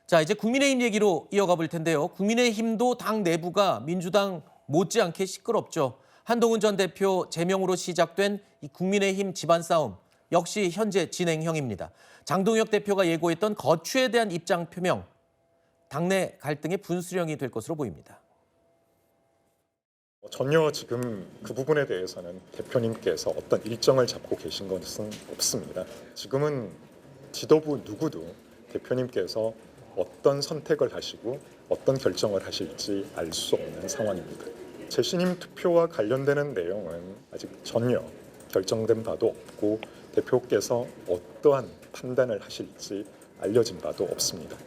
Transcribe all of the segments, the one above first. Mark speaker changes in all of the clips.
Speaker 1: 자, 이제 국민의힘 얘기로 이어가 볼 텐데요. 국민의힘도 당 내부가 민주당 못지않게 시끄럽죠. 한동훈 전 대표 제명으로 시작된 이 국민의힘 집안 싸움 역시 현재 진행형입니다. 장동혁 대표가 예고했던 거취에 대한 입장 표명, 당내 갈등의 분수령이 될 것으로 보입니다.
Speaker 2: 전혀 지금 그 부분에 대해서는 대표님께서 어떤 일정을 잡고 계신 것은 없습니다. 지금은 지도부 누구도 대표님께서 어떤 선택을 하시고 어떤 결정을 하실지 알 수 없는 상황입니다. 재신임 투표와 관련되는 내용은 아직 전혀 결정된 바도 없고 대표께서 어떠한 판단을 하실지 알려진 바도 없습니다.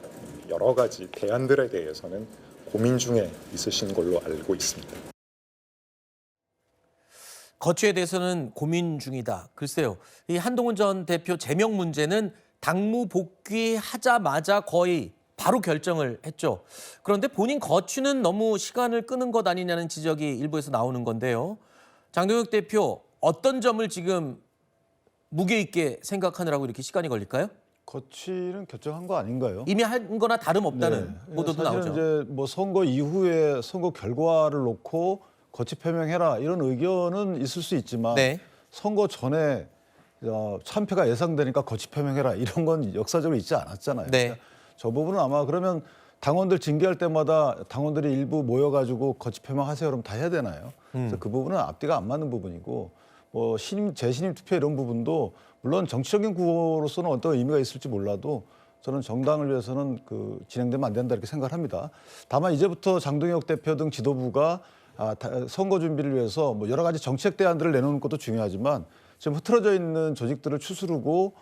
Speaker 2: 여러 가지 대안들에 대해서는 고민 중에 있으신 걸로 알고 있습니다.
Speaker 1: 거취에 대해서는 고민 중이다. 글쎄요. 이 한동훈 전 대표 제명 문제는 당무 복귀하자마자 거의 바로 결정을 했죠. 그런데 본인 거취는 너무 시간을 끄는 것 아니냐는 지적이 일부에서 나오는 건데요. 장동혁 대표 어떤 점을 지금 무게 있게 생각하느라고 이렇게 시간이 걸릴까요?
Speaker 3: 거취는 결정한 거 아닌가요?
Speaker 1: 이미 한 거나 다름없다는 보도도
Speaker 3: 사실은
Speaker 1: 나오죠.
Speaker 3: 이제 뭐 선거 이후에 선거 결과를 놓고 거취 표명해라 이런 의견은 있을 수 있지만
Speaker 1: 네.
Speaker 3: 선거 전에 참패가 예상되니까 거취 표명해라 이런 건 역사적으로 있지 않았잖아요.
Speaker 1: 네.
Speaker 3: 그러니까 저 부분은 아마 그러면 당원들 징계할 때마다 당원들이 일부 모여가지고 거취 표명하세요 그러면 다 해야 되나요? 그래서 그 부분은 앞뒤가 안 맞는 부분이고 뭐 재신임 투표 이런 부분도 물론 정치적인 구호로서는 어떤 의미가 있을지 몰라도 저는 정당을 위해서는 진행되면 안 된다 이렇게 생각을 합니다. 다만 이제부터 장동혁 대표 등 지도부가 선거 준비를 위해서 뭐 여러 가지 정책 대안들을 내놓는 것도 중요하지만 지금 흐트러져 있는 조직들을 추스르고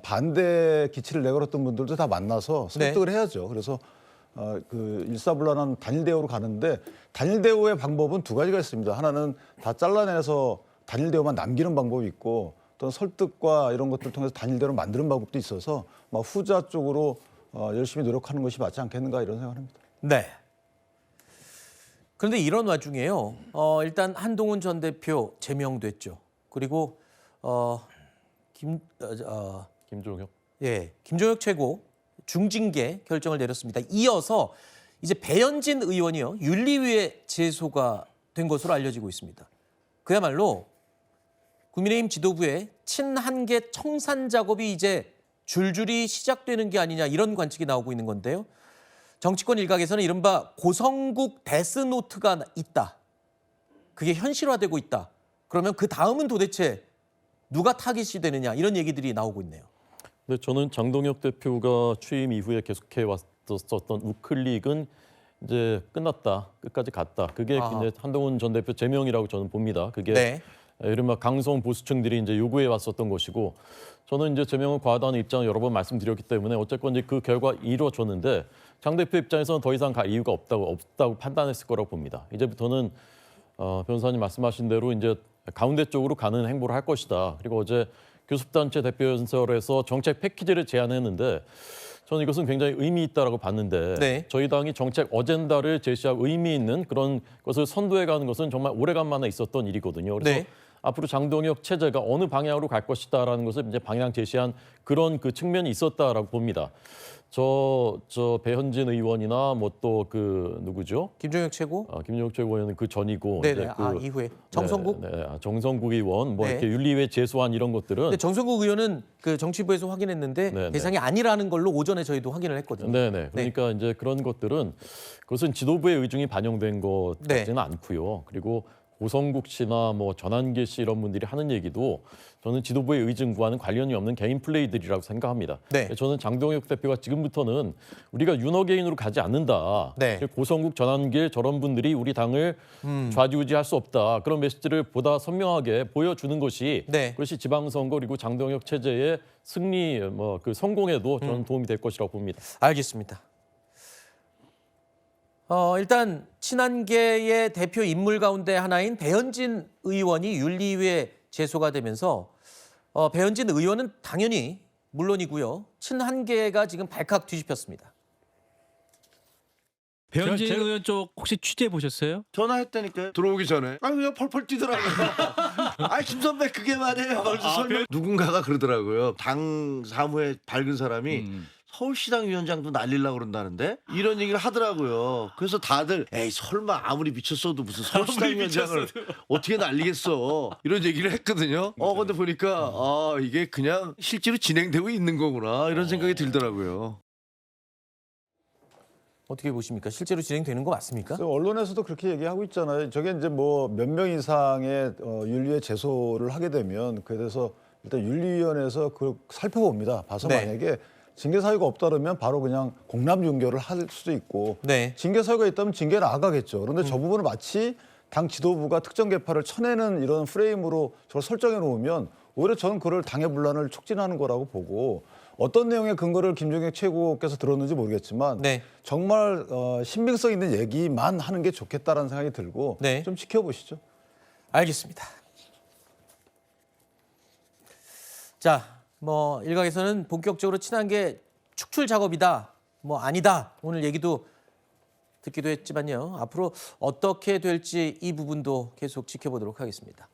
Speaker 3: 반대 기치를 내걸었던 분들도 다 만나서 설득을 해야죠. 그래서 일사불란한 단일 대우로 가는데 단일 대우의 방법은 두 가지가 있습니다. 하나는 다 잘라내서 단일 대우만 남기는 방법이 있고 또 설득과 이런 것들을 통해서 단일 대우를 만드는 방법도 있어서 막 후자 쪽으로 열심히 노력하는 것이 맞지 않겠는가 이런 생각을 합니다.
Speaker 1: 네. 그런데 이런 와중에요. 일단 한동훈 전 대표 제명됐죠. 그리고
Speaker 4: 김종혁.
Speaker 1: 예, 김종혁 최고 중징계 결정을 내렸습니다. 이어서 이제 배현진 의원이요 윤리위에 제소가 된 것으로 알려지고 있습니다. 그야말로 국민의힘 지도부의 친한계 청산 작업이 이제 줄줄이 시작되는 게 아니냐 이런 관측이 나오고 있는 건데요. 정치권 일각에서는 이른바 고성국 데스노트가 있다. 그게 현실화되고 있다. 그러면 그 다음은 도대체 누가 타깃이 되느냐 이런 얘기들이 나오고 있네요.
Speaker 4: 근데 저는 장동혁 대표가 취임 이후에 계속해 왔었던 우클릭은 이제 끝났다, 끝까지 갔다. 그게 이제 한동훈 전 대표 제명이라고 저는 봅니다. 그게
Speaker 1: 네.
Speaker 4: 이른바 강성 보수층들이 이제 요구해 왔었던 것이고, 저는 이제 제명은 과하다는 입장을 여러 번 말씀드렸기 때문에 어쨌건 이제 그 결과 이루어졌는데 장 대표 입장에서는 더 이상 갈 이유가 없다고 판단했을 거라고 봅니다. 이제부터는 변호사님 말씀하신 대로 이제 가운데 쪽으로 가는 행보를 할 것이다. 그리고 어제 교섭단체 대표 연설에서 정책 패키지를 제안했는데 저는 이것은 굉장히 의미 있다라고 봤는데
Speaker 1: 네.
Speaker 4: 저희 당이 정책 어젠다를 제시하고 의미 있는 그런 것을 선도해가는 것은 정말 오래간만에 있었던 일이거든요. 그래서
Speaker 1: 네.
Speaker 4: 앞으로 장동혁 체제가 어느 방향으로 갈 것이다라는 것을 이제 방향 제시한 그런 그 측면이 있었다라고 봅니다. 저 배현진 의원이나 뭐 또 누구죠?
Speaker 1: 김종혁 최고.
Speaker 4: 김종혁 최고위원은 그 전이고.
Speaker 1: 네네. 이후에 정성국.
Speaker 4: 정성국 의원 뭐
Speaker 1: 네.
Speaker 4: 이렇게 윤리위에 제소한 이런 것들은.
Speaker 1: 근데 정성국 의원은 그 정치부에서 확인했는데
Speaker 4: 네네.
Speaker 1: 대상이 아니라는 걸로 오전에 저희도 확인을 했거든요.
Speaker 4: 네네. 그러니까 이제 그런 것들은 그것은 지도부의 의중이 반영된 것
Speaker 1: 네.
Speaker 4: 같지는 않고요. 그리고 고성국 씨나 뭐 전한계 씨 이런 분들이 하는 얘기도 저는 지도부의 의중과는 관련이 없는 개인 플레이들이라고 생각합니다.
Speaker 1: 네.
Speaker 4: 저는 장동혁 대표가 지금부터는 우리가 윤호개인으로 가지 않는다.
Speaker 1: 네.
Speaker 4: 고성국, 전한계 저런 분들이 우리 당을 좌지우지할 수 없다. 그런 메시지를 보다 선명하게 보여주는 것이
Speaker 1: 네.
Speaker 4: 그것이 지방선거 그리고 장동혁 체제의 승리 그 성공에도 저는 도움이 될 것이라고 봅니다.
Speaker 1: 알겠습니다. 일단 친한계의 대표 인물 가운데 하나인 배현진 의원이 윤리위에 제소가 되면서 배현진 의원은 당연히 물론이고요. 친한계가 지금 발칵 뒤집혔습니다.
Speaker 5: 배현진 의원 쪽 혹시 취재해 보셨어요?
Speaker 6: 전화했다니까요. 들어오기 전에. 그냥 펄펄 뛰더라고요. 김 선배 그게 말이에요. 누군가가 그러더라고요. 당 사무에 밝은 사람이 서울시당 위원장도 날리려고 그런다는데 이런 얘기를 하더라고요. 그래서 다들 에이 설마 아무리 미쳤어도 무슨 서울시당 위원장을 어떻게 날리겠어 이런 얘기를 했거든요. 근데 보니까 이게 그냥 실제로 진행되고 있는 거구나 이런 생각이 들더라고요.
Speaker 1: 어떻게 보십니까? 실제로 진행되는 거 맞습니까?
Speaker 3: 그래서 언론에서도 그렇게 얘기하고 있잖아요. 저게 이제 뭐 몇 명 이상의 윤리에 제소를 하게 되면 그에 대해서 일단 윤리위원회에서 그걸 살펴봅니다. 봐서
Speaker 1: 네.
Speaker 3: 만약에 징계 사유가 없다 그러면 바로 그냥 공람 윤결을 할 수도 있고
Speaker 1: 네.
Speaker 3: 징계 사유가 있다면 징계를 나가겠죠. 그런데 저 부분을 마치 당 지도부가 특정 계파를 쳐내는 이런 프레임으로 저걸 설정해 놓으면 오히려 저는 그걸 당의 분란을 촉진하는 거라고 보고 어떤 내용의 근거를 김종혁 최고께서 들었는지 모르겠지만
Speaker 1: 네.
Speaker 3: 정말 신빙성 있는 얘기만 하는 게 좋겠다라는 생각이 들고
Speaker 1: 네.
Speaker 3: 좀 지켜보시죠.
Speaker 1: 알겠습니다. 자, 뭐 일각에서는 본격적으로 친한계 축출 작업이다, 뭐 아니다. 오늘 얘기도 듣기도 했지만요. 앞으로 어떻게 될지 이 부분도 계속 지켜보도록 하겠습니다.